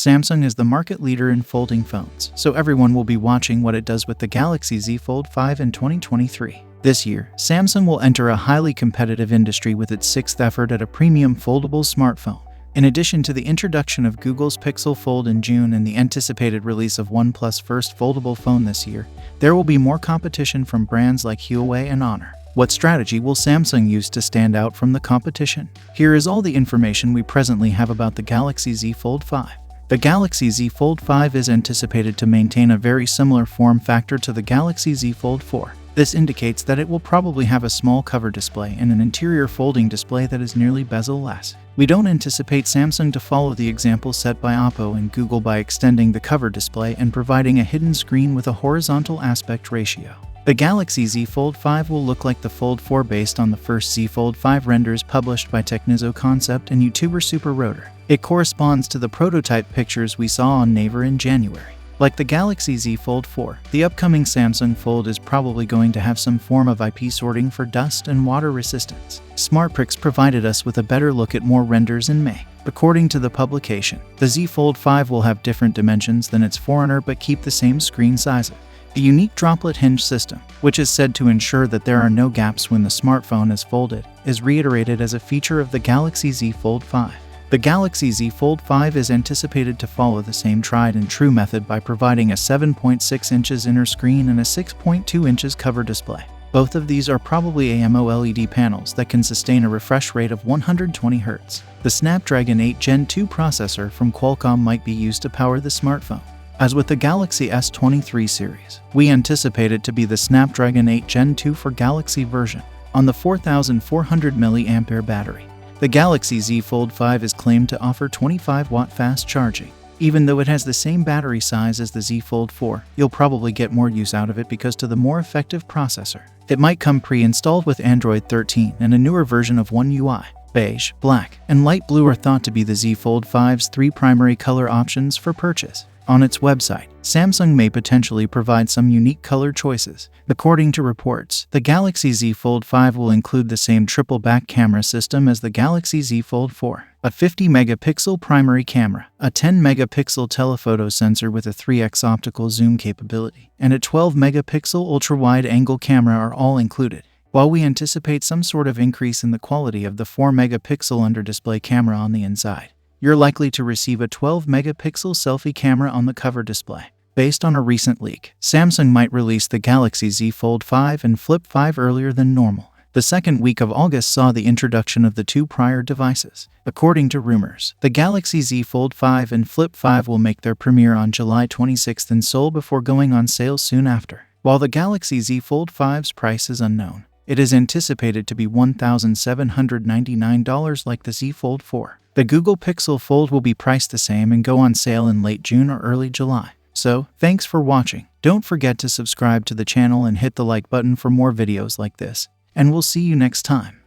Samsung is the market leader in folding phones, so everyone will be watching what it does with the Galaxy Z Fold 5 in 2023. This year, Samsung will enter a highly competitive industry with its sixth effort at a premium foldable smartphone. In addition to the introduction of Google's Pixel Fold in June and the anticipated release of OnePlus' first foldable phone this year, there will be more competition from brands like Huawei and Honor. What strategy will Samsung use to stand out from the competition? Here is all the information we presently have about the Galaxy Z Fold 5. The Galaxy Z Fold 5 is anticipated to maintain a very similar form factor to the Galaxy Z Fold 4. This indicates that it will probably have a small cover display and an interior folding display that is nearly bezel-less. We don't anticipate Samsung to follow the example set by Oppo and Google by extending the cover display and providing a hidden screen with a horizontal aspect ratio. The Galaxy Z Fold 5 will look like the Fold 4 based on the first Z Fold 5 renders published by Technizo Concept and YouTuber Super Rotor. It corresponds to the prototype pictures we saw on Naver in January. Like the Galaxy Z Fold 4, the upcoming Samsung Fold is probably going to have some form of IP sorting for dust and water resistance. SmartPrix provided us with a better look at more renders in May. According to the publication, the Z Fold 5 will have different dimensions than its forerunner but keep the same screen size. A unique droplet hinge system, which is said to ensure that there are no gaps when the smartphone is folded, is reiterated as a feature of the Galaxy Z Fold 5. The Galaxy Z Fold 5 is anticipated to follow the same tried-and-true method by providing a 7.6 inches inner screen and a 6.2 inches cover display. Both of these are probably AMOLED panels that can sustain a refresh rate of 120 Hz. The Snapdragon 8 Gen 2 processor from Qualcomm might be used to power the smartphone. As with the Galaxy S23 series, we anticipate it to be the Snapdragon 8 Gen 2 for Galaxy version, on the 4400 mAh battery. The Galaxy Z Fold 5 is claimed to offer 25-watt fast charging. Even though it has the same battery size as the Z Fold 4, you'll probably get more use out of it because of the more effective processor. It might come pre-installed with Android 13 and a newer version of One UI. Beige, black, and light blue are thought to be the Z Fold 5's three primary color options for purchase. On its website, Samsung may potentially provide some unique color choices. According to reports, the Galaxy Z Fold 5 will include the same triple back camera system as the Galaxy Z Fold 4, a 50-megapixel primary camera, a 10-megapixel telephoto sensor with a 3x optical zoom capability, and a 12-megapixel ultra-wide-angle camera are all included. While we anticipate some sort of increase in the quality of the 4-megapixel under-display camera on the inside, you're likely to receive a 12-megapixel selfie camera on the cover display. Based on a recent leak, Samsung might release the Galaxy Z Fold 5 and Flip 5 earlier than normal. The second week of August saw the introduction of the two prior devices. According to rumors, the Galaxy Z Fold 5 and Flip 5 will make their premiere on July 26th in Seoul before going on sale soon after. While the Galaxy Z Fold 5's price is unknown, it is anticipated to be $1,799 like the Z Fold 4. The Google Pixel Fold will be priced the same and go on sale in late June or early July. So, thanks for watching. Don't forget to subscribe to the channel and hit the like button for more videos like this. And we'll see you next time.